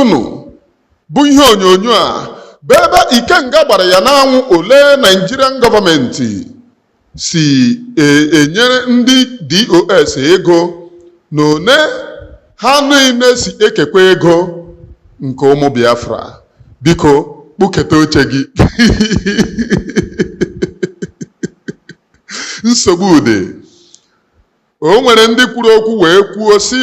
unu bụ ihe onyonyo a bụ ebe Ikenga gbara ya n'anwụ ole Nigerian gọọmenti si enyere ndị DOS ego na one ha niile si ekekwa ego nke ụmụ Biafra. Biko kpụketa oche gị. Nsogbu dị. O nwere ndị kwuru okwu wee kwuo si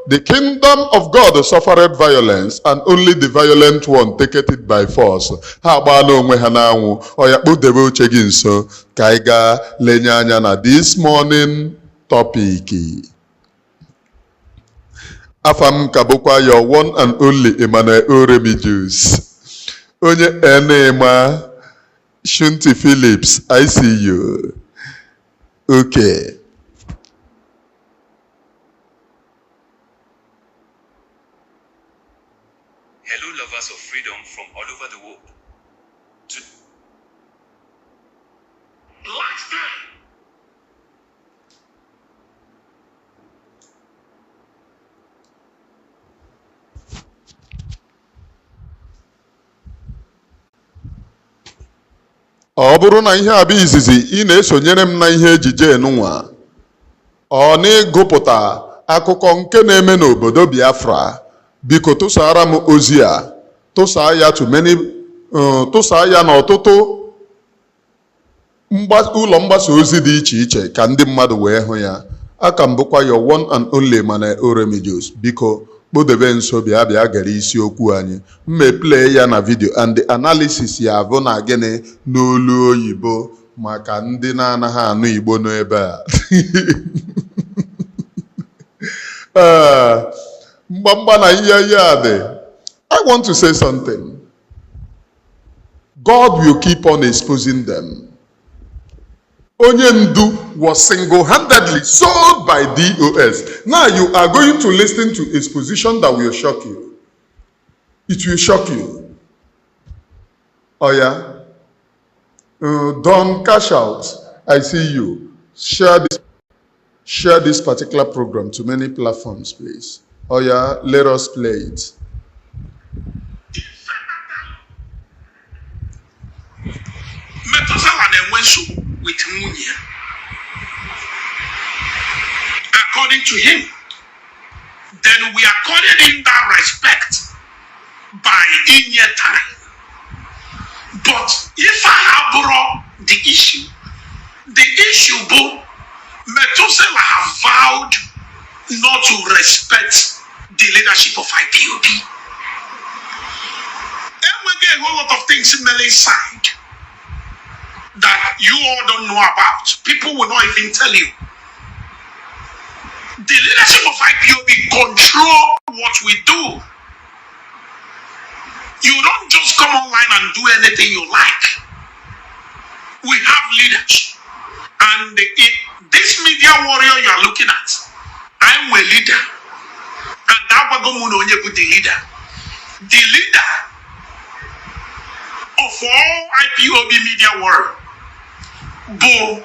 the kingdom of God suffered violence and only the violent one taketh it by force. Ha agbaala onwe ha n'anwụ. Ọya kpụdebe oche gị nso ka anyị gaa lenye anya na this morning topic. Afam ka bụkwa your one and only Emmanuel Oremijus. Onye Enema Shunti Phillips, I see you. Okay. Hello, lovers of freedom from all over the world. Last time. Ọ bụrụ na ihe a bụ izizi ị na-esonyere m na ihe ejije nụnwa, ọ na-egụpụta akụkọ nke na-eme n'obodo Biafra, biko tụsara m ozi a, tụsaa ya n'ọtụtụ ụlọ mgbasa ozi dị iche iche ka ndị mmadụ wee hụ ya. Aka m bụkwa your one and only Emmanuel Oremijus. Biko kpụdebe nso bịa gere isiokwu anyị. Mmeple ya na video and the analysis ya bụ na gịnị n'olu oyibo maka ndị na-anaghị anụ Igbo n'ebe a. Mgbamgba na ihe a dị. I want to say something. God will keep on exposing them. Onye Ndu was single-handedly sold by DOS. Now you are going to listen to exposition that will shock you. It will shock you. Oh yeah? Don't cash out. I see you. Share this particular program to many platforms, please. Oh yeah, let us play it. With Munya. According to him, then we accorded him that respect by in-year time. But if I have the issue both Methuselah have vowed not to respect the leadership of IPOB. And we get a whole lot of things in the side that you all don't know about. People will not even tell you. The leadership of IPOB control what we do. You don't just come online and do anything you like. We have leaders. And this media warrior you are looking at, I'm a leader. And Abagomuno Onyebu the leader. The leader of all IPOB media world, Bo,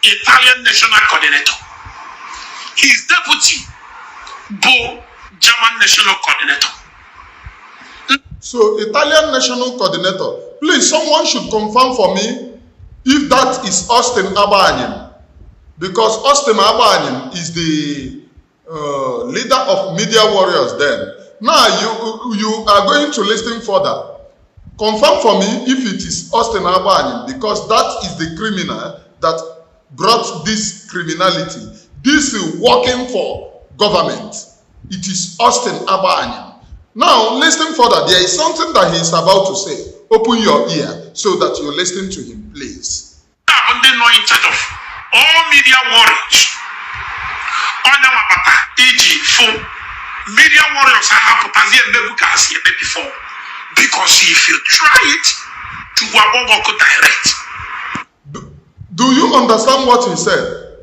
Italian National Coordinator. His deputy, Bo, German National Coordinator. So, Italian National Coordinator, please, someone should confirm for me if that is Austin Abanyim. Because Austin Abanyim is the leader of media warriors then. Now, you are going to listen further. Confirm for me if it is Austin Abanyim, because that is the criminal that brought this criminality. This is working for government. It is Austin Abanyim. Now, listen further. There is something that he is about to say. Open your ear so that you listen to him, please. I'm not in charge of all media warriors. Media warriors are before. Because if you try it, to go direct. Do you understand what he said?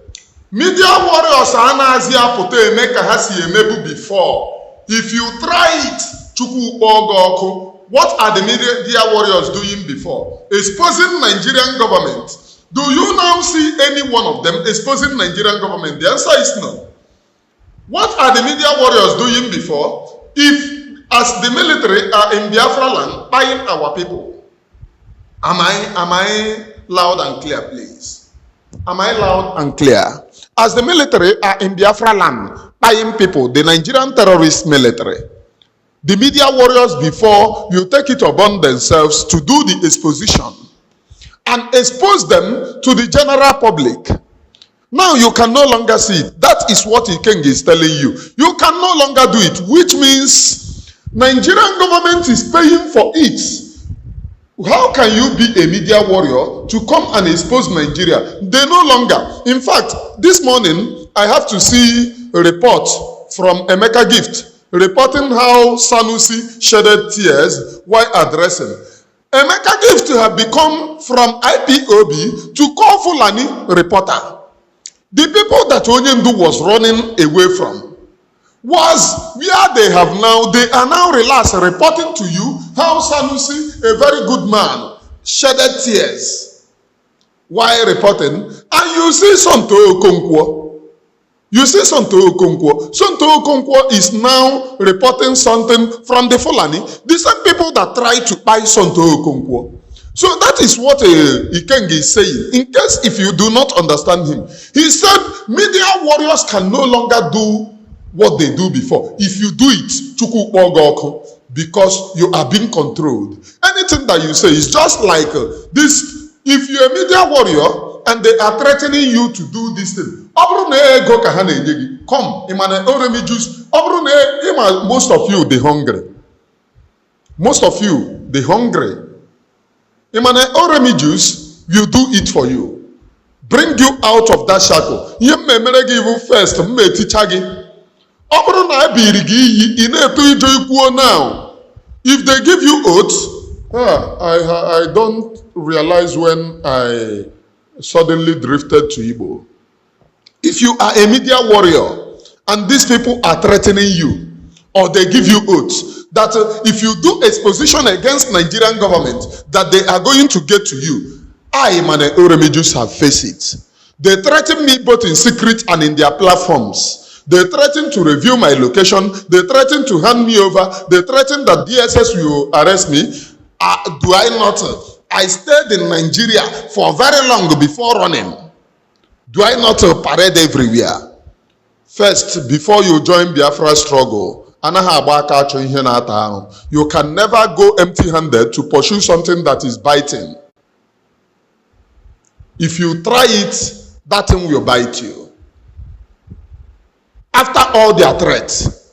Media warriors are before. If you try it, what are the media warriors doing before? Exposing Nigerian government. Do you now see any one of them exposing Nigerian government? The answer is no. What are the media warriors doing before? If as the military are in Biafra land buying our people. Am I loud and clear, please? Am I loud and clear? As the military are in Biafra land buying people, the Nigerian terrorist military, the media warriors before you take it upon themselves to do the exposition and expose them to the general public. Now you can no longer see it. That is what Ikeng is telling you. You can no longer do it, which means Nigerian government is paying for it. How can you be a media warrior to come and expose Nigeria? They no longer. In fact, this morning I have to see a report from Emeka Gøvt reporting how Sanusi shedded tears while addressing. Emeka Gøvt have become from IPOB to call Fulani reporter. The people that Onyendu was running away from was where they are now relaxed, reporting to you how Sanusi, a very good man, shedded tears while reporting. And you see Sonto Okonkwo. You see Sonto Okonkwo. Sonto Okonkwo is now reporting something from the Fulani, the same people that try to buy Sonto Okonkwo. So that is what Ikeng is saying. In case if you do not understand him, he said media warriors can no longer do what they do before. If you do it, Chuku Bogoko, because you are being controlled. Anything that you say is just like this. If you're a media warrior and they are threatening you to do this thing, come, most of you, they hungry. Most of you, they hungry. Imane Oremi Jews will do it for you. Bring you out of that shackle. You may give first, may teach now. If they give you oaths, I don't realize when I suddenly drifted to Igbo. If you are a media warrior and these people are threatening you, or they give you oaths, that if you do exposition against Nigerian government, that they are going to get to you. I, Mane Oremijus, have faced it. They threaten me both in secret and in their platforms. They threaten to review my location. They threaten to hand me over. They threaten that DSS will arrest me. Do I not? I stayed in Nigeria for very long before running. Do I not parade everywhere? First, before you join Biafra struggle, you can never go empty-handed to pursue something that is biting. If you try it, that thing will bite you. After all their threats,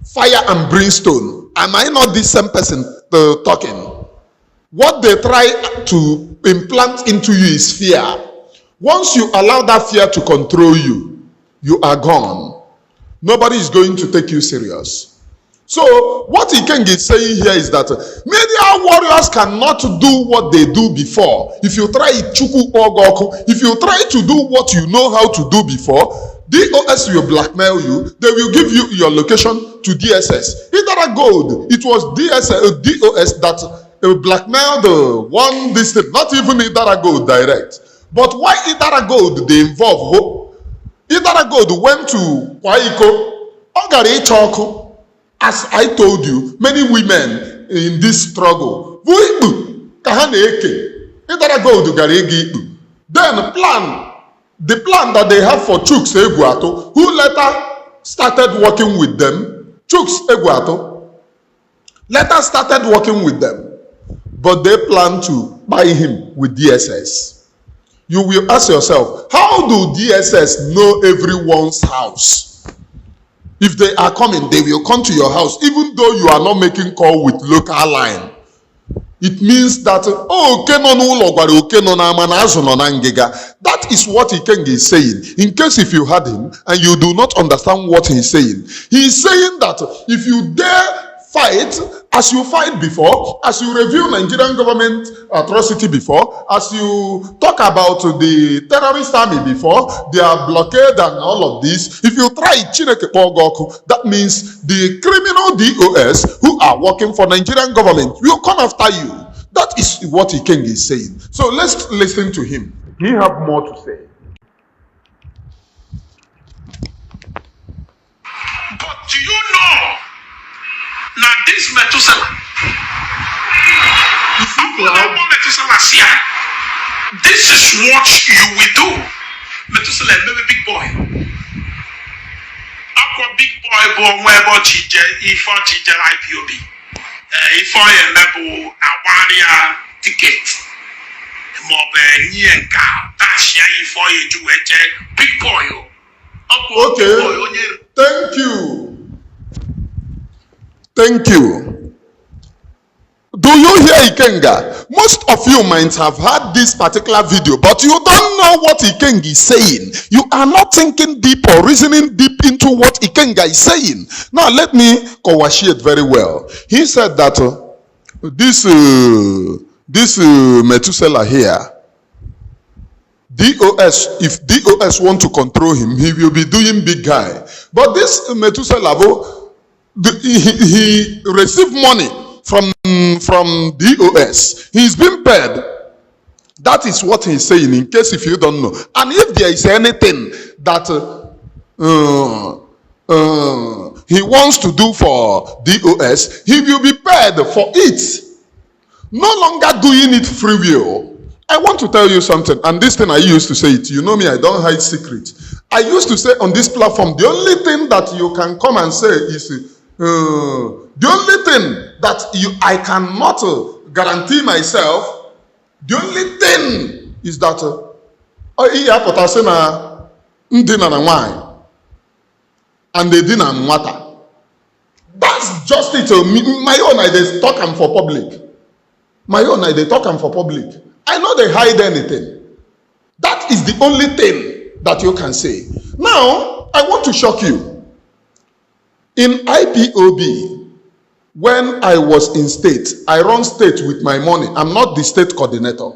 fire and brimstone, am I not the same person talking? What they try to implant into you is fear. Once you allow that fear to control you, you are gone. Nobody is going to take you serious. So what Ikeng is saying here is that media warriors cannot do what they do before. If you try Chuku Ogoku, if you try to do what you know how to do before, DOS will blackmail you. They will give you your location to DSS. Idara Gold, it was DOS that blackmailed one district, not even Idara Gold direct. But why Idara Gold they involve? Idara Gold went to Waiko, Ogari Choku. As I told you, many women in this struggle. Then the plan that they have for Chuks Eguato, who later started working with them, Chuks Eguato, later started working with them, but they plan to buy him with DSS. You will ask yourself, how do DSS know everyone's house? If they are coming, they will come to your house, even though you are not making call with local line. It means that, that is what Ikeng is saying. In case if you heard him and you do not understand what he's saying, he's saying that if you dare fight as you fight before, as you review Nigerian government atrocity before, as you talk about the terrorist army before, their blockade and all of this, if you try Chineke Pogoku, that means the criminal DOS who are working for Nigerian government will come after you. That is what Ikeng is saying. So let's listen to him. He have more to say. But do you know Now this Methuselah. This is what you will do. Methuselah, maybe big boy. Aqua big boy, born where about if IPOB. If I am able a ticket. Big boy. Okay. Thank you. Do you hear Ikenga? Most of you might have heard this particular video, but you don't know what Ikenga is saying. You are not thinking deep or reasoning deep into what Ikenga is saying. Now, let me coagulate very well. He said that this Methuselah here, DOS, if DOS want to control him, he will be doing big guy. But this Methuselah, he received money from DOS. He's been paid. That is what he's saying, in case if you don't know. And if there is anything that he wants to do for DOS, he will be paid for it. No longer doing it free will. I want to tell you something, and this thing I used to say it. You know me, I don't hide secrets. I used to say on this platform, the only thing that you can come and say is the only thing that I cannot guarantee myself, the only thing is that and they didn't matter. That's just it. My own idea talk and for public. My own idea talk and for public. I know they hide anything. That is the only thing that you can say. Now, I want to shock you. In IPOB, when I was in state, I run state with my money. I'm not the state coordinator.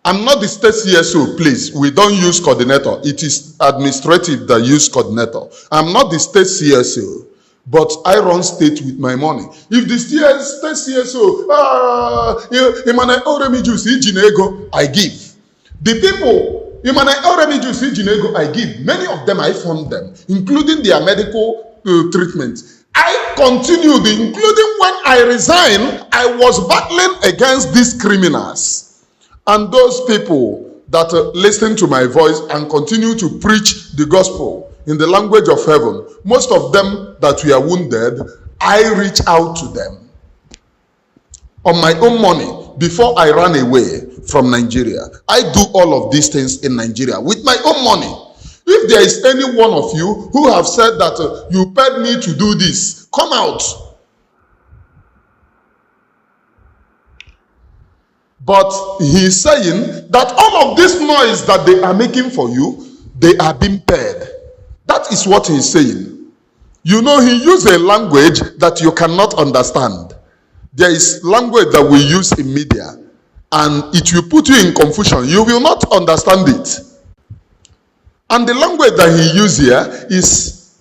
I'm not the state CSO, please. We don't use coordinator. It is administrative that use coordinator. I'm not the state CSO, but I run state with my money. If the state CSO, I give. The people, I give. Many of them, I fund them, including their medical treatment. I continued, including when I resigned, I was battling against these criminals. And those people that listen to my voice and continue to preach the gospel in the language of heaven, most of them that were wounded, I reach out to them on my own money before I ran away from Nigeria. I do all of these things in Nigeria with my own money. If there is any one of you who have said that you paid me to do this, come out. But he's saying that all of this noise that they are making for you, they are being paid. That is what he's saying. You know, he used a language that you cannot understand. There is language that we use in media, and it will put you in confusion. You will not understand it. And the language that he used here is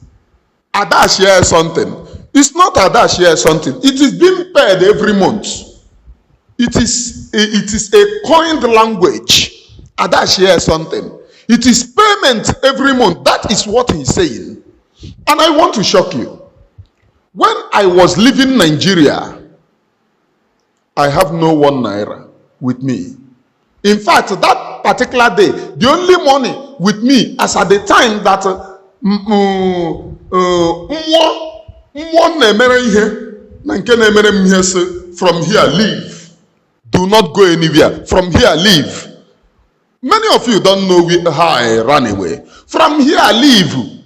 Adash here something. It's not Adash here something. It is being paid every month. It is a coined language. Adash here something. It is payment every month. That is what he's saying. And I want to shock you. When I was leaving Nigeria, I have no 1 naira with me. In fact, that particular day, the only money with me as at the time that from here leave. Do not go anywhere. From here leave. Many of you don't know how I ran away. From here leave.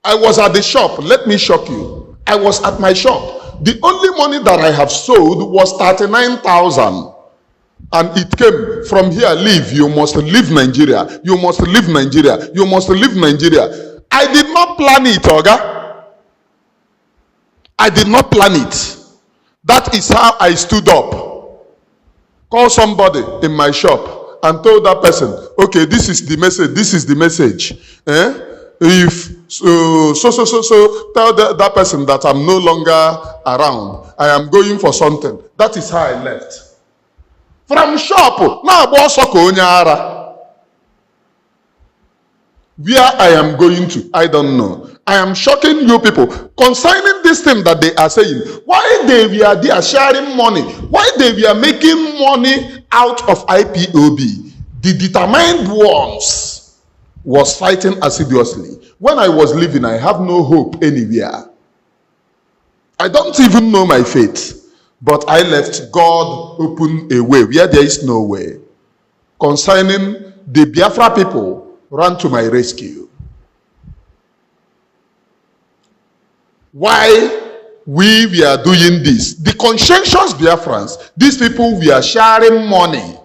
I was at the shop. Let me shock you. I was at my shop. The only money that I have sold was 39,000. And it came from here, leave. You must leave Nigeria. You must leave Nigeria. You must leave Nigeria. I did not plan it, Oga. I did not plan it. That is how I stood up. Call somebody in my shop and told that person, okay, this is the message. This is the message. If tell that person that I'm no longer around. I am going for something. That is how I left. From shop, now where I am going to, I don't know. I am shocking you people concerning this thing that they are saying. Why they were there sharing money? Why they were making money out of IPOB? The determined ones was fighting assiduously. When I was living, I have no hope anywhere. I don't even know my fate. But I left, God open a way where there is no way. Concerning the Biafra people, ran to my rescue. Why we were doing this? The conscientious Biafrans, these people were sharing money.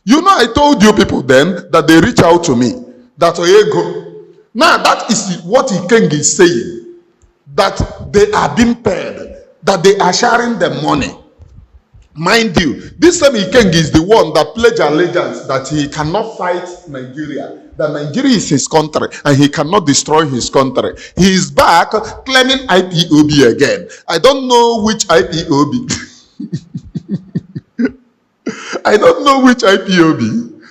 You know, I told you people then that they reach out to me. That Oyego. Now that is what Ikeng is saying. That they are being paid. That they are sharing the money. Mind you, this same Ikeng is the one that pledged allegiance that he cannot fight Nigeria. That Nigeria is his country and he cannot destroy his country. He is back claiming IPOB again. I don't know which IPOB. I don't know which IPOB.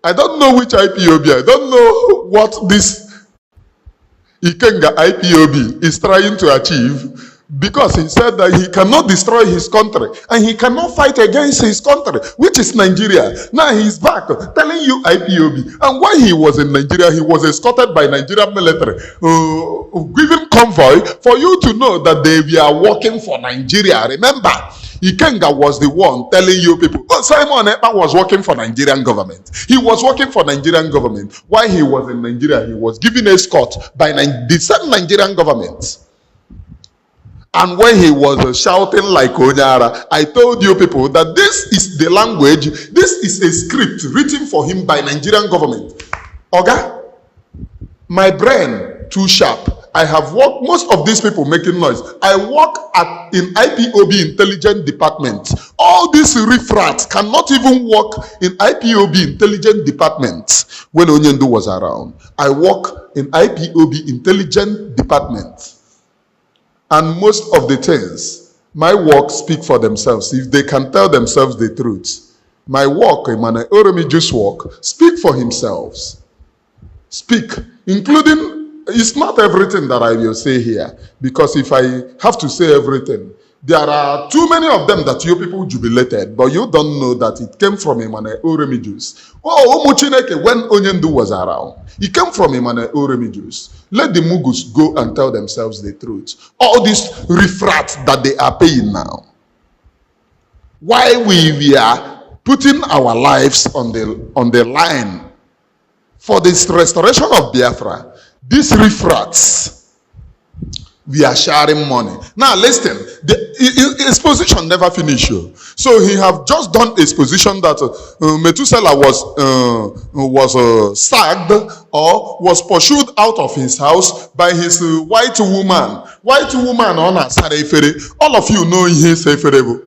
I don't know which IPOB. I don't know what this Ikenga IPOB is trying to achieve, because he said that he cannot destroy his country and he cannot fight against his country, which is Nigeria. Now he's back telling you IPOB. And while he was in Nigeria, he was escorted by Nigerian military, giving convoy for you to know that they were working for Nigeria. Remember, Ikenga was the one telling you people, oh, Simon Ekpa was working for Nigerian government. He was working for Nigerian government. While he was in Nigeria, he was given escort by the same Nigerian government. And when he was shouting like Onyara, I told you people that this is the language, this is a script written for him by Nigerian government. Oga, my brain too sharp. I have worked, most of these people making noise. I work in IPOB intelligence department. All these riffraffs cannot even work in IPOB intelligence department when Onyendu was around. I work in IPOB intelligence department. And most of the things, my work speak for themselves. If they can tell themselves the truth, my work, Emmanuel Oromijus' work, speak for himself. Speak, including, it's not everything that I will say here, because if I have to say everything, there are too many of them that you people jubilated, but you don't know that it came from Emmanuel Oromijus. Oh, Umuchineke, when Onyendu was around, it came from Emmanuel Oromijus. Let the Mugus go and tell themselves the truth. All this riffraff that they are paying now. Why we are putting our lives on the line for this restoration of Biafra, these riffraffs, we are sharing money. Now listen, the exposition never finished. So he have just done exposition that Methuselah was sacked or was pursued out of his house by his white woman. White woman on a Sarefere. All of you know his Sarefere.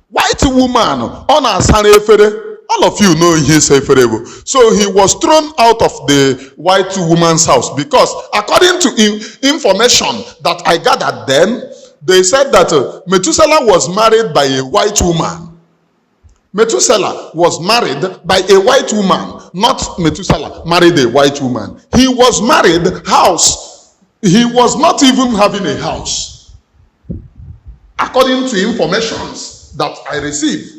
White woman on a Sarefere. All of you know his Sarefere. So he was thrown out of the white woman's house because according to information that I gathered then, they said that Methuselah was married by a white woman. Methuselah was married by a white woman, not Methuselah married a white woman. He was married house. He was not even having a house. According to informations that I received,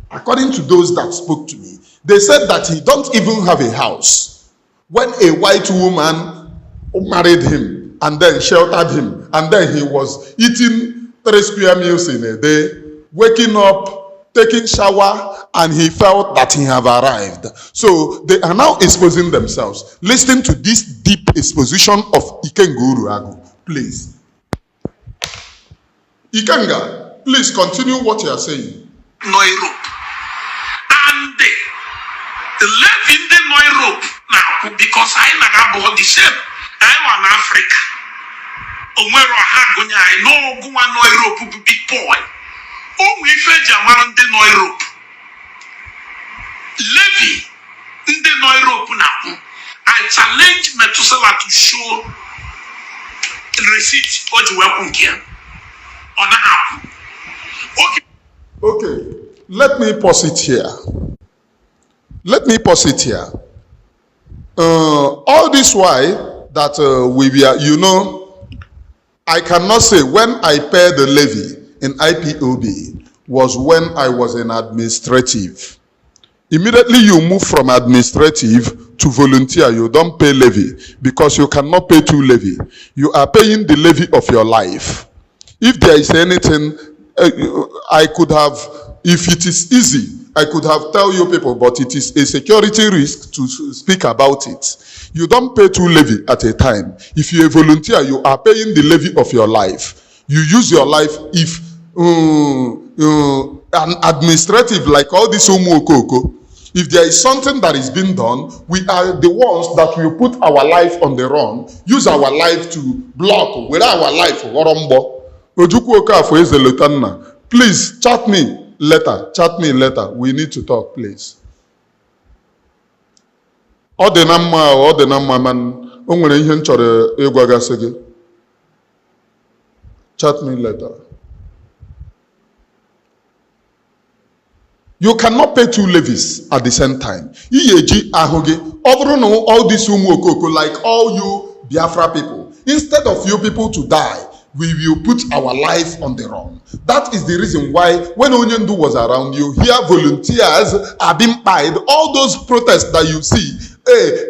according to those that spoke to me, they said that he don't even have a house. When a white woman married him and then sheltered him, and then he was eating 3 square meals in a day, waking up, taking shower, and he felt that he have arrived. So they are now exposing themselves. Listen to this deep exposition of Ikenga Uruagu, please. Ikenga, please continue what you are saying. No Europe. And the left in the no Europe now, because I am the same. I'm an Africa. Omero Hagonya, I know Guma no Europe big boy. Oh, we fed Jaman the no Europe. Levy in the no Europe now. I challenge Methuselah to show the receipt or the welcome here on the app. Okay, let me pause it here. Let me pause it here. All this why that we were, you know, I cannot say when I paid the levy in IPOB was when I was in administrative. Immediately you move from administrative to volunteer, you don't pay levy because you cannot pay two levy. You are paying the levy of your life. If there is anything, I could have, if it is easy, I could have tell you people, but it is a security risk to speak about it. You don't pay two levy at a time. If you are a volunteer, you are paying the levy of your life. You use your life if an administrative like all this Umuokoko, if there is something that is being done, we are the ones that will put our life on the run, use our life to block, with our life, please chat me later. We need to talk, please. Chat me later. You cannot pay two levies at the same time. All these like all you Biafra people, instead of you people to die, we will put our life on the run. That is the reason why when Onyendu was around, you hear volunteers are being paid. All those protests that you see,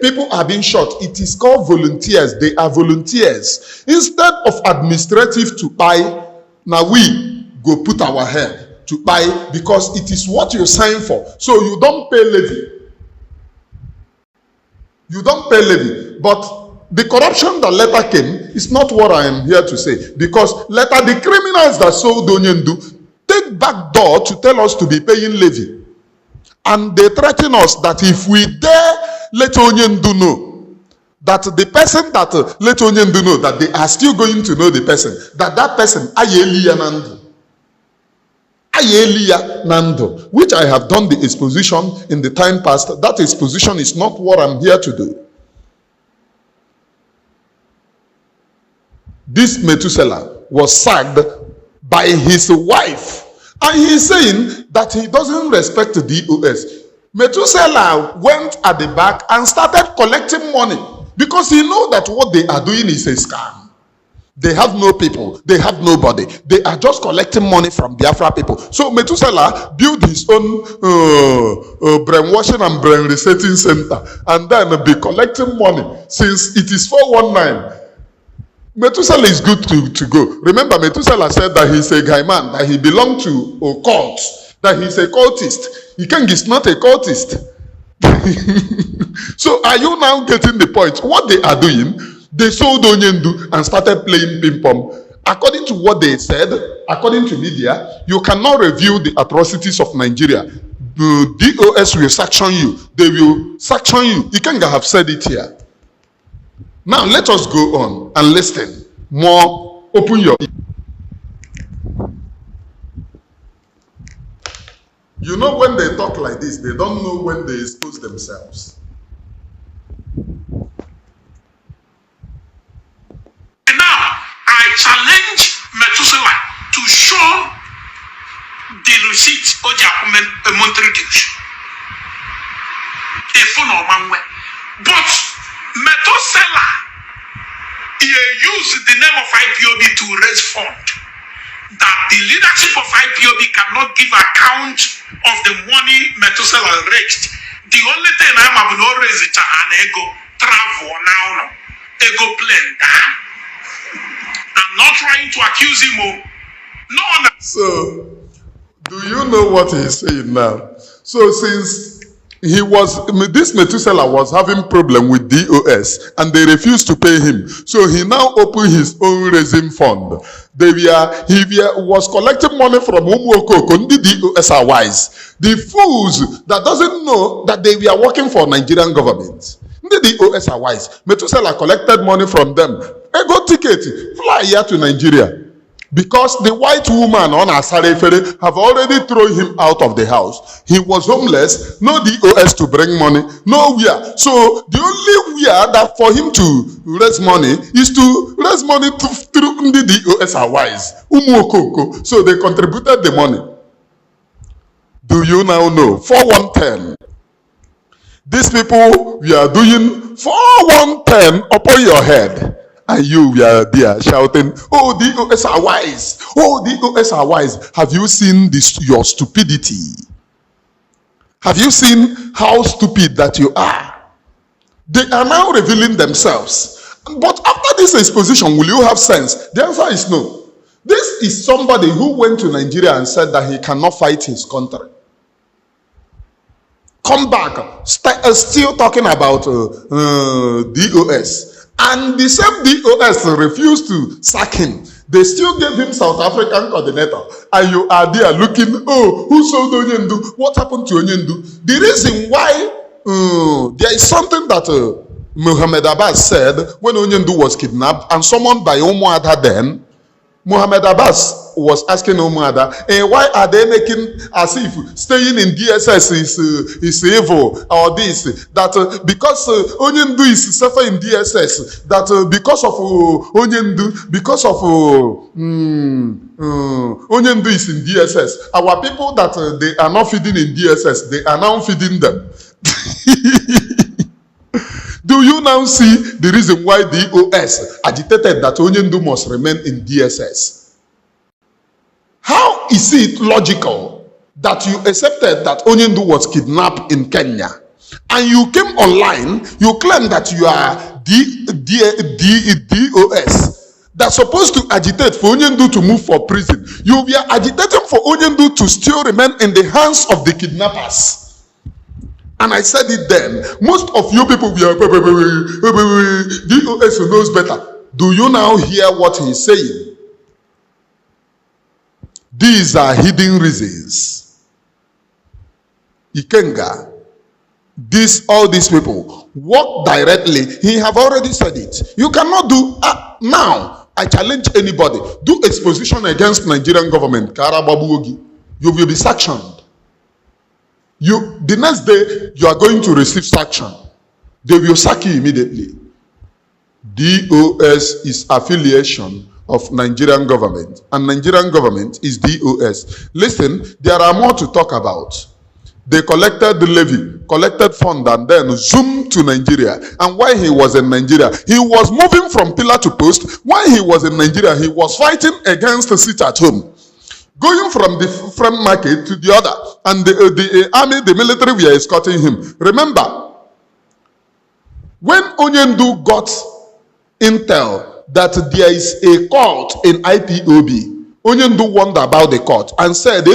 people are being shot. It is called volunteers. They are volunteers. Instead of administrative to buy, now we go put our head to buy because it is what you sign for. So you don't pay levy. You don't pay levy. But the corruption that later came is not what I am here to say. Because later the criminals that sold Onyendu take back door to tell us to be paying levy. And they threaten us that if we dare let Onyendu know that the person that let Onyendu know that they are still going to know the person, that person Ayelia Nando, which I have done the exposition in the time past. That exposition is not what I'm here to do. This Methuselah was sacked by his wife, and he is saying that he doesn't respect the DOS. Methuselah went at the back and started collecting money because he knows that what they are doing is a scam. They have no people. They have nobody. They are just collecting money from Biafra people. So Methuselah built his own brainwashing and brain resetting center and then be collecting money. Since it is 419, Methuselah is good to go. Remember, Methuselah said that he's a guy man, that he belonged to a cult, that he's a cultist. Ikengi is not a cultist. So are you now getting the point? What they are doing, they sold Onyendu and started playing ping pong. According to what they said, according to media, you cannot review the atrocities of Nigeria. The DOS will sanction you. They will sanction you. Ikenga have said it here. Now let us go on and listen more. Open your ears. You know, when they talk like this, they don't know when they expose themselves. And now I challenge Methuselah to show the receipt of the monthly dues. But Methuselah, he used the name of IPOB to raise fund. That the leadership of IPOB cannot give account of the money Methuselah raised. The only thing I'm able to raise is an ego travel now, ego plane down. I'm not trying to accuse him. No. So, do you know what he's saying now? So since this Methuselah was having problem with DOS and they refused to pay him, so he now opened his own raising fund. He was collecting money from Umuokoko. The DOS are wise. The fools that doesn't know that they were working for Nigerian government. The DOS are wise. Methuselah collected money from them. Ego ticket, fly here to Nigeria. Because the white woman on Asarefere have already thrown him out of the house. He was homeless, no DOS to bring money, nowhere. So the only way that for him to raise money is to raise money through the DOS are wise. Umuokoko. So they contributed the money. Do you now know? 4110. These people, we are doing 4-1-10 upon your head. And you, we are there shouting, oh, DOS are wise. Oh, DOS are wise. Have you seen this, your stupidity? Have you seen how stupid that you are? They are now revealing themselves. But after this exposition, will you have sense? The answer is no. This is somebody who went to Nigeria and said that he cannot fight his country. Come back, still talking about DOS. And the same DOS refused to sack him. They still gave him South African coordinator. And you are there looking, oh, who sold Onyendu? What happened to Onyendu? The reason why there is something that Muhammad Abbas said when Onyendu was kidnapped and summoned by Umuada then. Muhammad Abbas was asking Umuada, why are they making as if staying in DSS is evil or this? That because Onyendu is suffering in DSS, that because of Onyendu, because of Onyendu is in DSS, our people that they are not feeding in DSS, they are now feeding them. Do you now see the reason why the DOS agitated that Onyendu must remain in DSS? How is it logical that you accepted that Onyendu was kidnapped in Kenya and you came online, you claim that you are DOS that's supposed to agitate for Onyendu to move for prison? You were agitating for Onyendu to still remain in the hands of the kidnappers. And I said it then. Most of you people, DOS knows better. Do you now hear what he's saying? These are hidden reasons. Ikenga, all these people work directly. He have already said it. You cannot do now. I challenge anybody. Do exposition against Nigerian government. You will be sanctioned. The next day, you are going to receive sanction. They will sack you immediately. DOS is affiliation of Nigerian government, and Nigerian government is DOS. Listen, there are more to talk about. They collected the levy, collected fund, and then zoomed to Nigeria. And while he was in Nigeria, he was moving from pillar to post. While he was in Nigeria, he was fighting against the sit at home. Going from the front market to the other, and the army, the military were escorting him. Remember, when Onyendu got intel that there is a cult in IPOB, Onyendu wondered about the cult and said,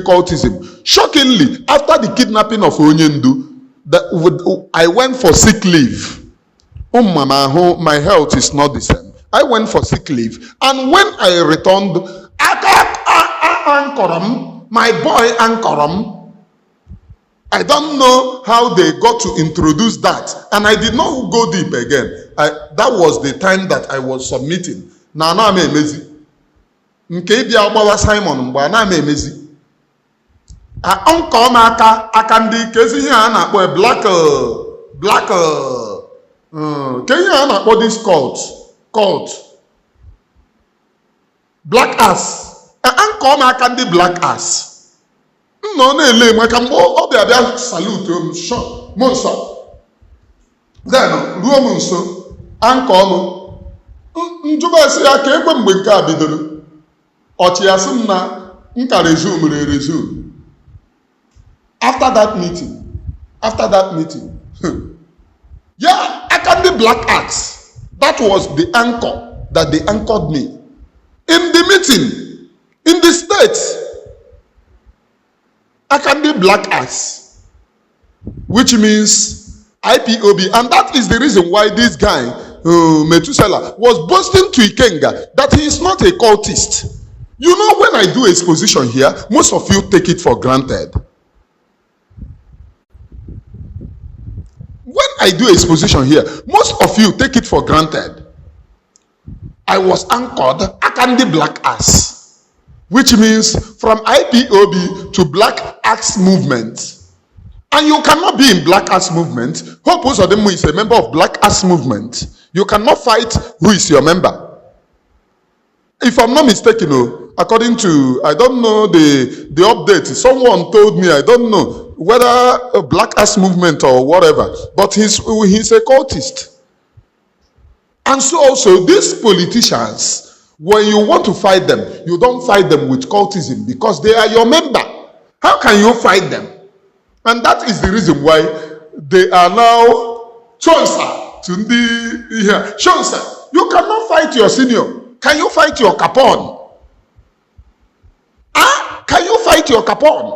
cultism. Shockingly, after the kidnapping of Onyendu, I went for sick leave. Oh, mama, my health is not the same. I went for sick leave, and when I returned, my boy Ankoram, I don't know how they got to introduce that, and I did not go deep again. That was the time that I was submitting. Now I'm amazing. Simon, I'm amazing. Akandi kezi here na black Kenya na this cult black ass akandi black ass no na-ele maka mgbe ọ bịa salute shot monsa then ruo m nso anka ọnụ njuba esi ya ka ekwe mgbe nke a bidoro ọchị ya sị m na nka resume after that meeting yeah, I can be black axe. That was the anchor that they anchored me. In the meeting, in the States, I can be black axe, which means IPOB. And that is the reason why this guy, Methuselah, was boasting to Ikenga that he is not a cultist. You know, when I do exposition here, most of you take it for granted. When I do exposition here, most of you take it for granted. I was anchored Akandi Black Ass, which means from IPOB to Black Axe Movement. And you cannot be in Black Axe Movement. Hope Uzodinma is a member of Black Axe Movement. You cannot fight who is your member. If I'm not mistaken, according to, I don't know the update. Someone told me, I don't know whether a Black Ass movement or whatever, but he's a cultist. And so also these politicians, when you want to fight them, you don't fight them with cultism because they are your member. How can you fight them? And that is the reason why they are now Chonsa to the here. Chonsa, you cannot fight your senior. Can you fight your capon? Can you fight your capon?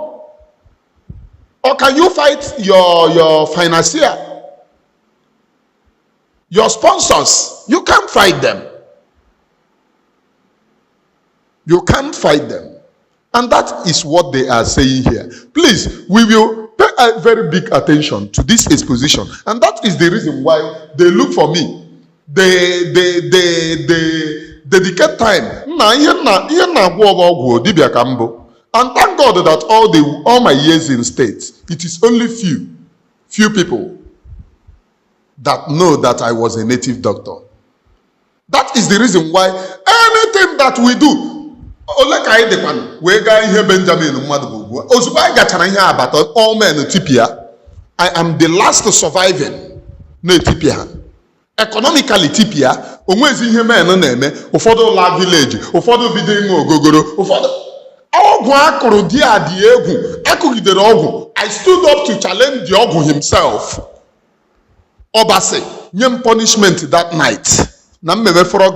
Or can you fight your financier? Your sponsors? You can't fight them. You can't fight them. And that is what they are saying here. Please, we will pay a very big attention to this exposition. And that is the reason why they look for me. They dedicate time. And thank God that all my years in states, it is only few people that know that I was a native doctor. That is the reason why anything that we do, I am the last surviving Ethiopia. Economically, Ethiopia, onwezi ihe men na-eme, ụfọdụ la village, ụfọdụ bido ime ogogoro, ụfọdụ ọgwụ akụrụ dị adị egwu, akụgidere ọgwụ. I stood up to challenge the ọgwụ himself. Obase, nyem punishment that night. Na mmebe frog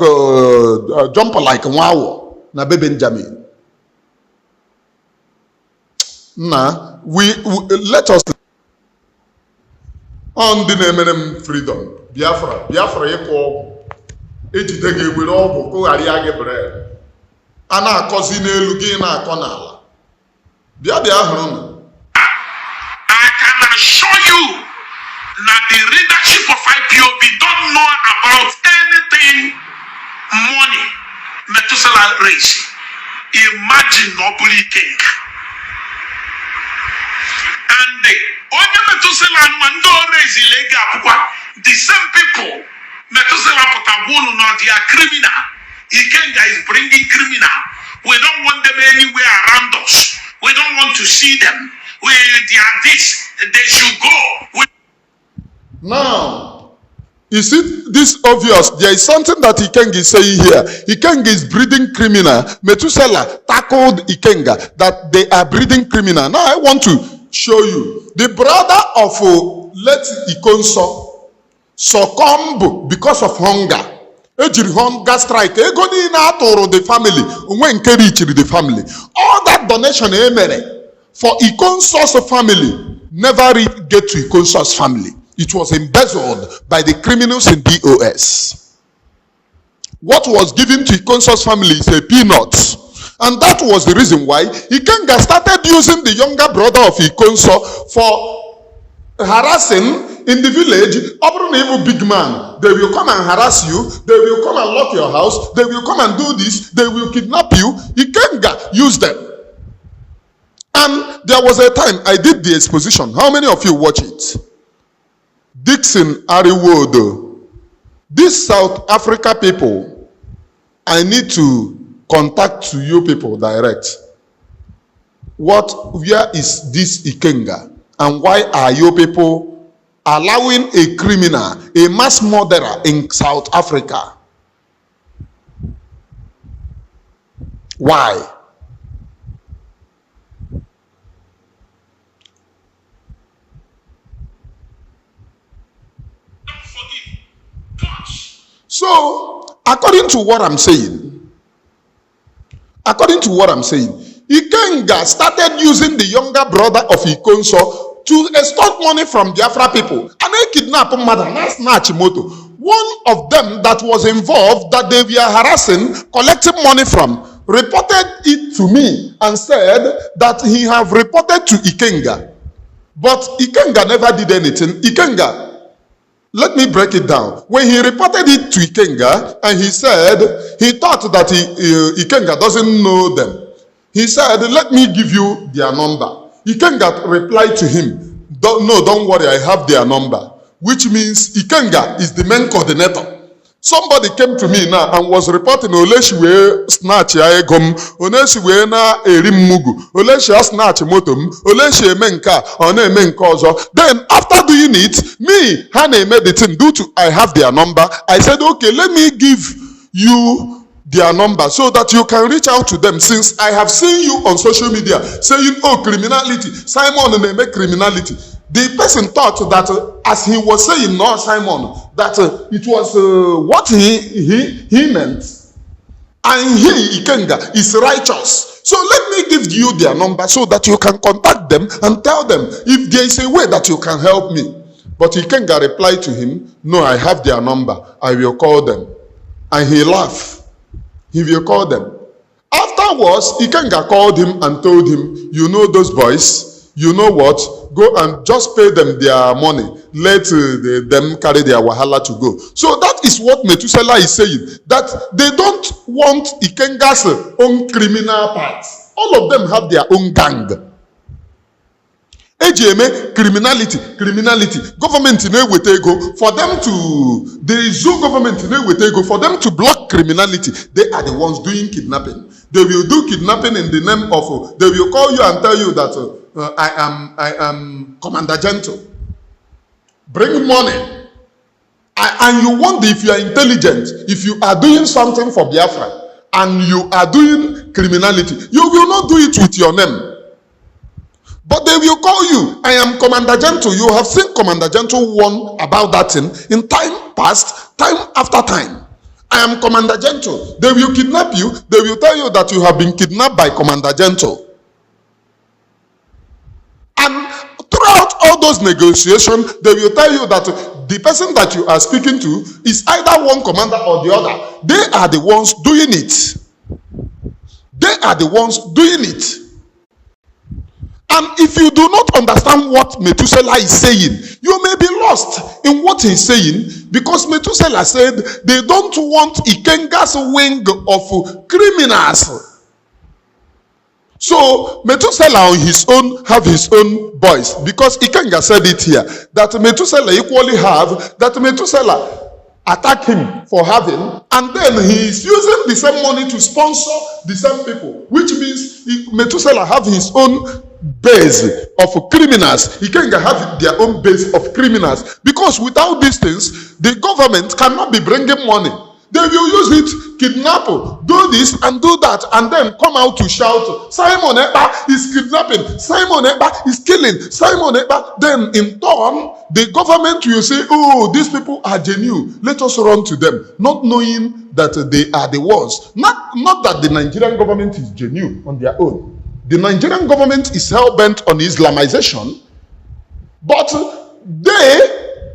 jump like nwawo na be Benjamin. Now, we let us on the name freedom. Biafra yeko ejide ga-ewere ọgwụ kụgharịa gị bread. A na-akọzi n'elu gị na-akọ n'ala. Bịa hụrụ m. I can assure you that the leadership of IPOB don't know about anything money Methuselah race. Imagine Nobuli King. And the only Methuselah Mando raise the same people Methuselah Potawunu now they are criminal. Ikenga is bringing criminal. We don't want them anywhere around us. We don't want to see them. They are this. They should go. Now, is it this obvious? There is something that Ikenga is saying here. Ikenga is breeding criminal. Methuselah tackled Ikenga that they are breeding criminal. Now I want to show you. The brother of Let Ikonso succumbed because of hunger. Hunger strike. The family. The family. All that donation for Ikonso's family never get to Ikonso's family. It was embezzled by the criminals in DOS. What was given to Ikonso's family is a peanut. And that was the reason why Ikenga started using the younger brother of Ikonso for harassing in the village. Even big man, they will come and harass you, they will come and lock your house, they will come and do this, they will kidnap you. Ikenga used them. And there was a time I did the exposition. How many of you watch it? Dixon Ariwodo. These South Africa people, I need to contact to you people direct. Where is this Ikenga? And why are you people allowing a criminal, a mass murderer in South Africa? Why? So, according to what I'm saying, Ikenga started using the younger brother of Ikonso to extort money from Biafra people. And they kidnapped moto. One of them that was involved, that they were harassing, collecting money from, reported it to me and said that he have reported to Ikenga. But Ikenga never did anything. Ikenga, let me break it down. When he reported it to Ikenga, and he said, he thought that Ikenga doesn't know them. He said, let me give you their number. Ikenga replied to him, don't worry, I have their number. Which means Ikenga is the main coordinator. Somebody came to me now and was reporting Oleshi we snatch ya egom, Oleshi we na erim mugu, Oleshi snatch motom, Oleshi emenka, one emenka ozo. Then after doing it, me, Hane made the thing due to I have their number. I said, okay, let me give you their number so that you can reach out to them, since I have seen you on social media saying, oh, criminality, Simon make criminality. The person thought that as he was saying, no, Simon, that it was what he meant, and he, Ikenga, is righteous. So let me give you their number so that you can contact them and tell them if there is a way that you can help me. But Ikenga replied to him, no, I have their number, I will call them. And he laughed. He will call them. Afterwards, Ikenga called him and told him, you know those boys, you know what? Go and just pay them their money. Let them carry their wahala to go. So that is what Methuselah is saying. That they don't want Ikenga's own criminal parts. All of them have their own gang. AGMA, criminality. Government in Ewetego, for them to, there is no government in Ewetego, for them to block criminality, they are the ones doing kidnapping. They will do kidnapping in the name of, they will call you and tell you that I am Commander Gentle. Bring money. And you wonder if you are intelligent, if you are doing something for Biafra, and you are doing criminality, you will not do it with your name. But they will call you, I am Commander Gentle. You have seen Commander Gentle warn about that thing in time past, time after time. I am Commander Gentle. They will kidnap you. They will tell you that you have been kidnapped by Commander Gentle. And throughout all those negotiations, they will tell you that the person that you are speaking to is either one commander or the other. They are the ones doing it. They are the ones doing it. And if you do not understand what Methuselah is saying, you may be lost in what he's saying, because Methuselah said they don't want Ikenga's wing of criminals. So Methuselah on his own have his own voice, because Ikenga said it here, that Methuselah equally have, that Methuselah attack him for having, and then he is using the same money to sponsor the same people, which means Methuselah have his own base of criminals. He can have their own base of criminals, because without these things, the government cannot be bringing money. They will use it, kidnap, do this and do that, and then come out to shout, Simon Ekpa is kidnapping, Simon Ekpa is killing, Simon Ekpa. Then in turn, the government will say, oh, these people are genuine, let us run to them, not knowing that they are the ones. Not that the Nigerian government is genuine on their own. The Nigerian government is hell-bent on Islamization, but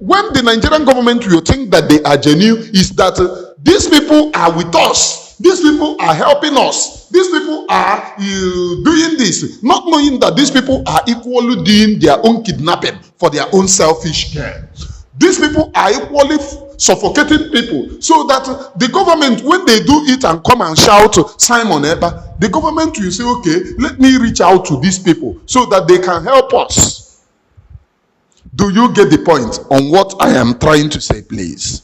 when the Nigerian government will think that they are genuine, is that these people are with us, these people are helping us, these people are doing this, not knowing that these people are equally doing their own kidnapping for their own selfish gain. These people are equally suffocating people, so that the government, when they do it and come and shout Simon Ekpa, the government will say, okay, let me reach out to these people so that they can help us. Do you get the point on what I am trying to say, please?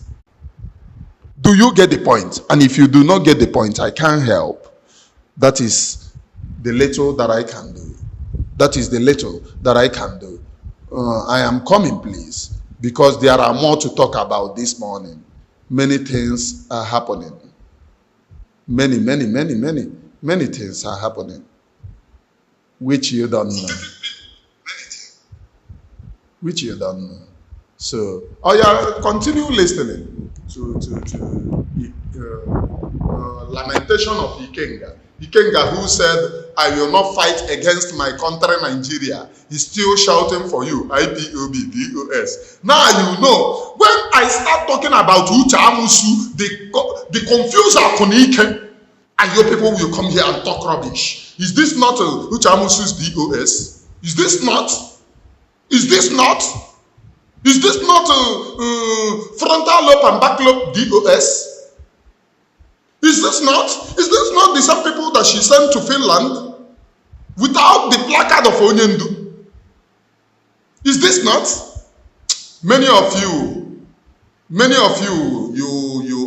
Do you get the point? And if you do not get the point, I can't help. That is the little that I can do. That is the little that I can do. I am coming, please, because there are more to talk about this morning. Many things are happening. Many things are happening, which you don't know. Which you don't know. So, continue listening to lamentation of Ikenga. Ikenga, who said, I will not fight against my country Nigeria, is still shouting for you, IPOB, DOS. Now you know, when I start talking about Ucha Amusu, the confused Akonike, and your people will come here and talk rubbish. Is this not Ucha Amusu's DOS? Is this not? Is this not? Is this not frontal lobe and back lobe DOS? Is this not? Is this not the same people that she sent to Finland without the placard of Onyendu? Is this not? Many of you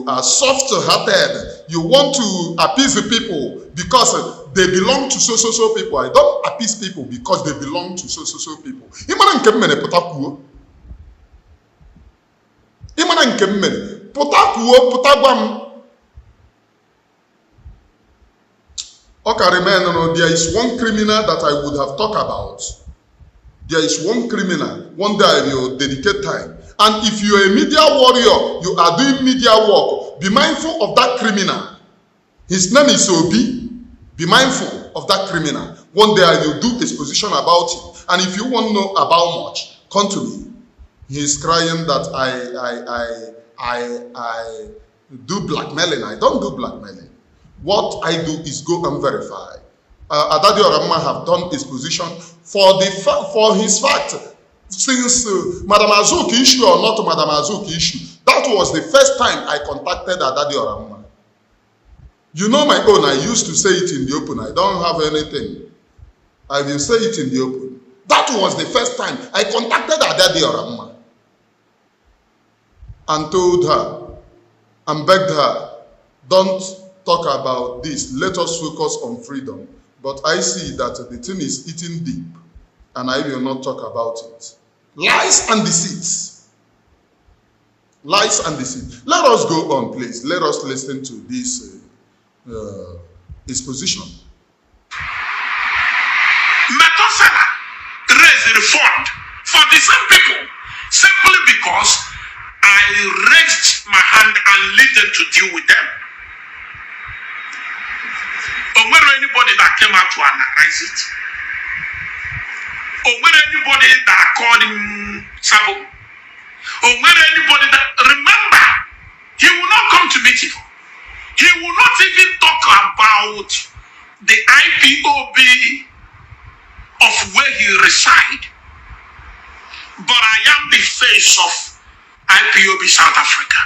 are soft-hearted. You want to appease the people because they belong to so people. I don't appease people because they belong to so people. Imana nke mmene pụta kwuo. Imana nke mmene pụta kwuo, pụta gwa m. Okay, remember, there is one criminal that I would have talked about. There is one criminal. One day I will dedicate time. And if you are a media warrior, you are doing media work, be mindful of that criminal. His name is Obi. Be mindful of that criminal. One day I will do exposition about him. And if you want to know about much, come to me. He is crying that I do blackmailing. I don't do blackmailing. What I do is go and verify. Adadi Orama have done exposition for his fact. Since Madam Azuki issue or not Madam Azuki issue, that was the first time I contacted Adadi Orama. You know my own, I used to say it in the open. I don't have anything. I will say it in the open. That was the first time I contacted Adadi Orama and told her and begged her, don't talk about this. Let us focus on freedom. But I see that the thing is eating deep, and I will not talk about it. Lies and deceits. Lies and deceit. Let us go on, please. Let us listen to this exposition. Methuselah raised a fund for the same people simply because I raised my hand and lead them to deal with them. Or whether anybody that came out to analyze it, or whether anybody that called him Sabo, or whether anybody that, remember, he will not come to meet you. He will not even talk about the IPOB of where he reside. But I am the face of IPOB South Africa.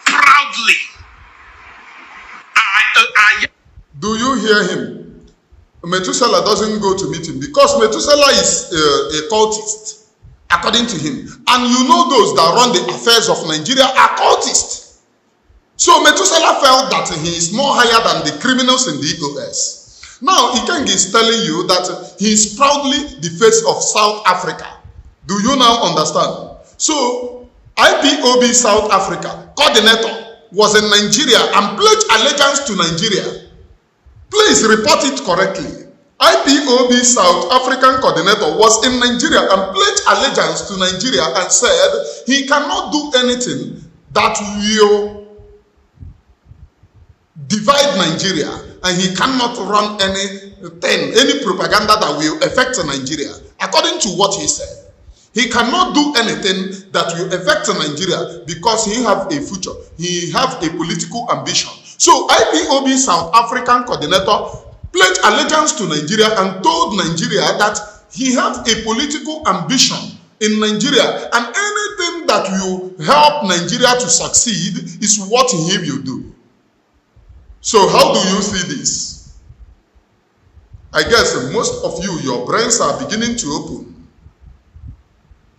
Proudly. Do you hear him? Methuselah doesn't go to meet him because Methuselah is a cultist, according to him. And you know those that run the affairs of Nigeria are cultists. So Methuselah felt that he is more higher than the criminals in the EOS. Now, Ikeng is telling you that he is proudly the face of South Africa. Do you now understand? So, IPOB South Africa coordinator was in Nigeria and pledged allegiance to Nigeria. Please report it correctly. IPOB South African coordinator was in Nigeria and pledged allegiance to Nigeria and said he cannot do anything that will divide Nigeria, and he cannot run any propaganda that will affect Nigeria. According to what he said, he cannot do anything that will affect Nigeria because he have a future. He have a political ambition. So IPOB South African coordinator pledged allegiance to Nigeria and told Nigeria that he has a political ambition in Nigeria, and anything that will help Nigeria to succeed is what he will do. So how do you see this? I guess most of you, your brains are beginning to open.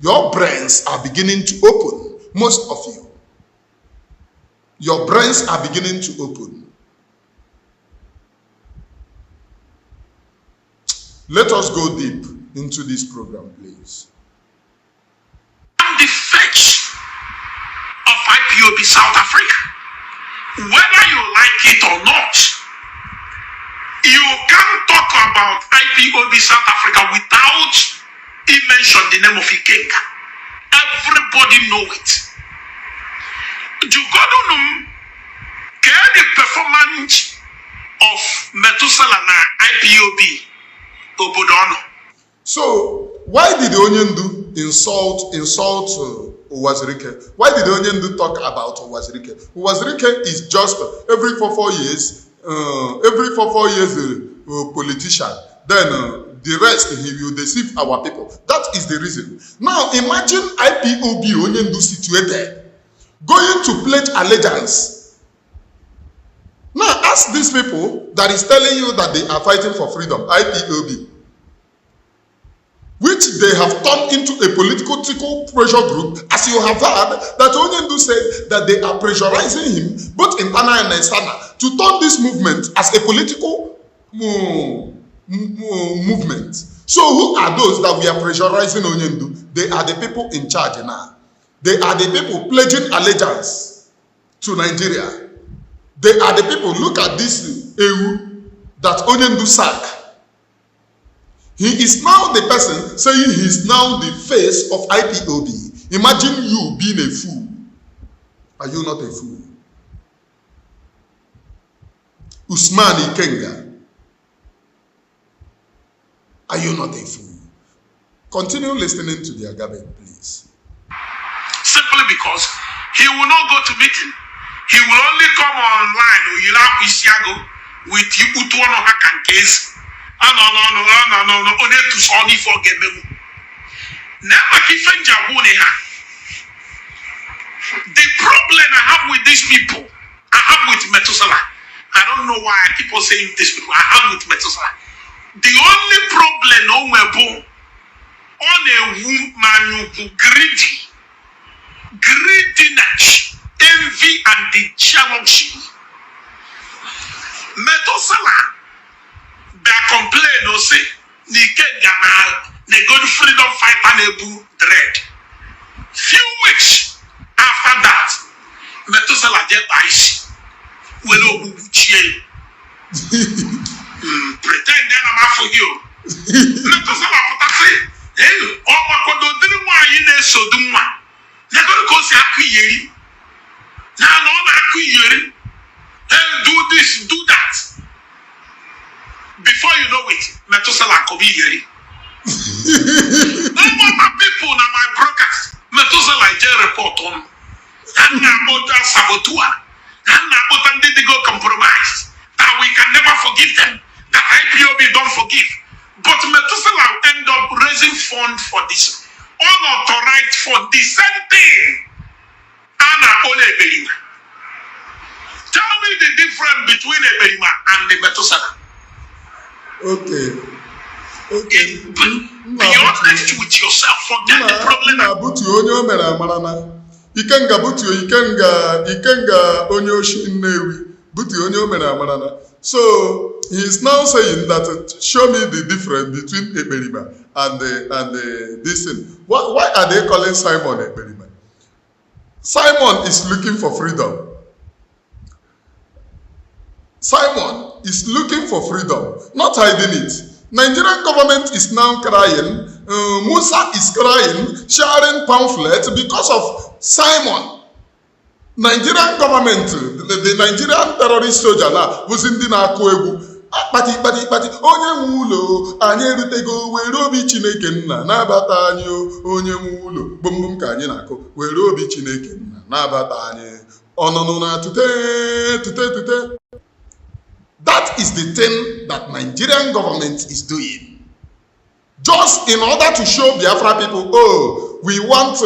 Your brains are beginning to open. Most of you. Your brains are beginning to open. Let us go deep into this program, please. I'm the face of IPOB South Africa. Whether you like it or not, you can't talk about IPOB South Africa without he mentioned the name of Ikenga. Everybody know it. You got to know the performance of Methuselah and IPOB Obodono. So why did the Onyendu insult Uwazirike? Why did the Onyendu talk about Uwazirike? Uwazirike is just every 4 years, politician. Then the rest, he will deceive our people. That is the reason. Now imagine IPOB Onyendu situated, going to pledge allegiance. Now ask these people that is telling you that they are fighting for freedom, IPOB. which they have turned into a political pressure group, as you have heard, that Onyendu said that they are pressurizing him, both internal and external, to turn this movement as a political movement. So who are those that we are pressurizing Onyendu? They are the people in charge now. They are the people pledging allegiance to Nigeria. They are the people, look at this EU that Onyendu sack. He is now the person saying he is now the face of IPOB. Imagine you being a fool. Are you not a fool? Usman Ikenga. Are you not a fool? Continue listening to the Agabe, please. Simply because he will not go to meeting. He will only come online with Utuano case. No. Only to Sony for Gememu. Never different Jabuniha. The problem I have with these people, I have with Methuselah. I don't know why I keep on saying these people. I have with Methuselah. The only problem on a woman who greediness, envy, and the jealousy. Methuselah. They complain or say, the good freedom fighter Nebu dread. Few weeks after that, Methuselah just dies. Well, pretend then I'm for you. Methuselah put say, hey, oh my God, don't want you there so do one. They're going to go say Akuyeri. Now, no, Akuyeri. Do this, do that. Before you know it, Methuselah could be here. No more people now my broadcast. Methuselah just report on. And now about sabotua. And now about they go compromise. That we can never forgive them. That IPOB don't forgive. But Methuselah end up raising funds for this. Unauthorized for the same thing. Anna Ole Ebelima. Tell me the difference between Ebelima and the Methuselah. Okay. Be honest with yourself. Forget the problem. Butu onye o mere amarana. Ikenga butu Ikenga onye oshi Nnewi. Butu onye o mere amarana. So he is now saying that show me the difference between Ekperima and this thing. Why are they calling Simon Ekperima? Simon is looking for freedom. Simon is looking for freedom, not hiding it. Nigerian government is now crying. Musa is crying, sharing pamphlets because of Simon. Nigerian government, the Nigerian terrorist soldier now, was in the Nakoegu. Pati, onye mulo, anye rutego, wero bi chineke nna, nabata anyo, onye mulo, bum ka anye nako, wero bi chineke nna, nabata anye, onono na tute. That is the thing that Nigerian government is doing. Just in order to show Biafra people, oh, we want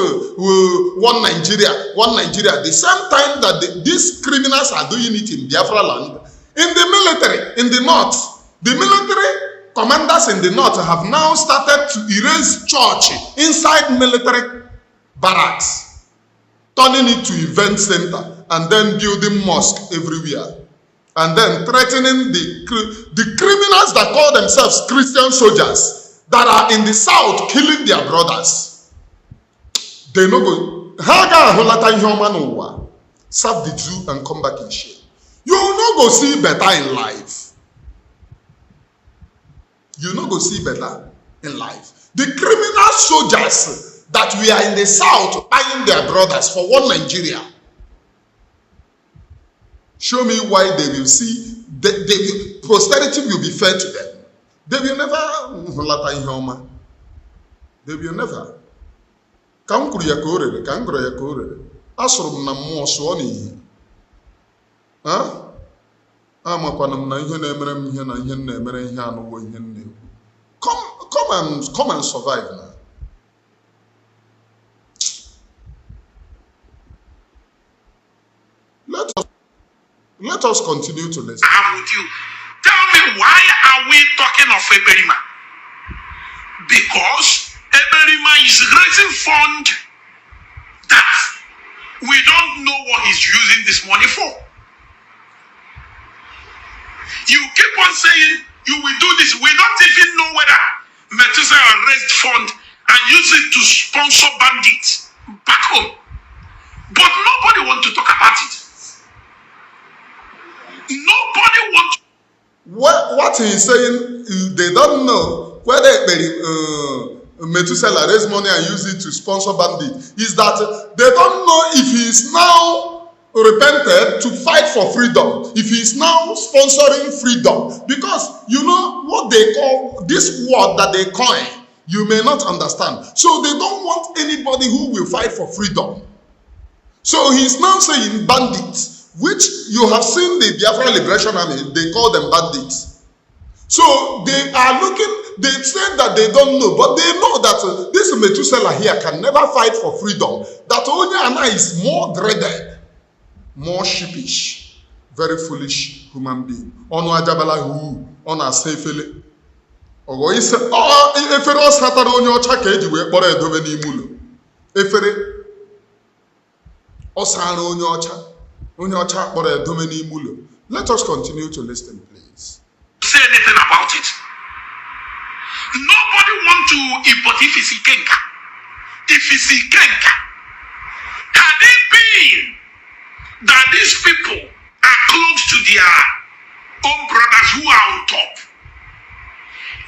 one Nigeria. The same time that these criminals are doing it in Biafra land, in the military, in the north, the military commanders in the north have now started to erase church inside military barracks, turning it to event center, and then building mosque everywhere. And then threatening the criminals that call themselves Christian soldiers that are in the south killing their brothers. They no go. Serve the Jew and come back in shame. You will not go see better in life. You will not go see better in life. The criminal soldiers that we are in the south buying their brothers for one Nigeria. Show me why they will see, posterity will be fair to them. They will never, they will never. Kankuru ya korere, kangro ya korere. Asuru na mmoso oni. Amakwana na ihe na emere m ihe na ihe na emere ihe anụwo ihe nne. Come and survive now. Let us continue to listen. I'm with you. Tell me, why are we talking of Ekperima? because Eberima is raising fund that we don't know what he's using this money for. You keep on saying you will do this. We don't even know whether Methuselah raised fund and use it to sponsor bandits back home. But nobody wants to talk about it. Nobody wants. What he's saying is they don't know whether Methuselah raised money and use it to sponsor bandits. Is that they don't know if he is now repented to fight for freedom, if he is now sponsoring freedom, because you know what they call this word that they coin, you may not understand. So they don't want anybody who will fight for freedom. So he's now saying bandits, which you have seen the Biafra Liberation Army, they call them bandits. So they are looking, they said that they don't know, but they know that this Methuselah here can never fight for freedom. That Onyeana is more dreaded, more sheepish, very foolish human being. Onu ajabala hu, ona sefele. Ogo ise, efere osatara onye ọcha ka eji wee kpọrọ edobe n'ime ụlọ. Efere osara onye ọcha kpọrọ edobe n'ime ụlọ. Let us continue to listen, please. Say anything about it. Nobody wants to import if it's Ikenka. If it's Ikenka, had it been that these people are close to their own brothers who are on top,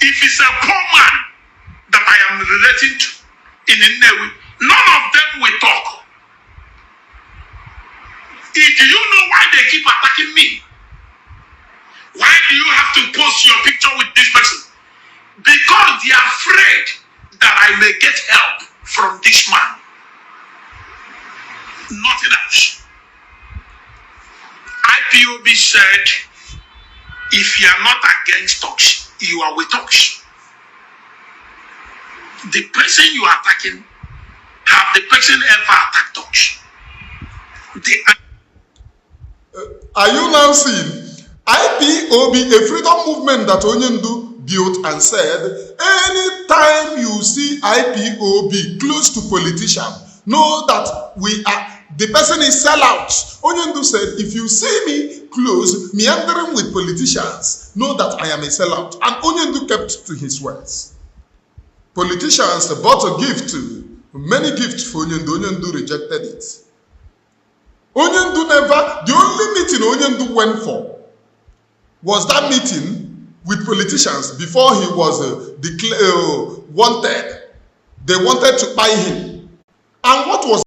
if it's a poor man that I am relating to in Nnewi, none of them will talk. Do you know why they keep attacking me? Why do you have to post your picture with this person? Because they are afraid that I may get help from this man. Nothing else. IPOB said, if you are not against us, you are with us. The person you are attacking, have the person ever attacked us? Are you now seeing IPOB, a freedom movement that Onyendu built and said, anytime you see IPOB close to politicians, know that the person is sellout. Onyendu said, if you see me close, meandering with politicians, know that I am a sellout. And Onyendu kept to his words. Politicians bought a gift, many gifts for Onyendu. Onyendu rejected it. Onyendu never, the only meeting Onyendu went for was that meeting with politicians before he was wanted. They wanted to buy him. And what was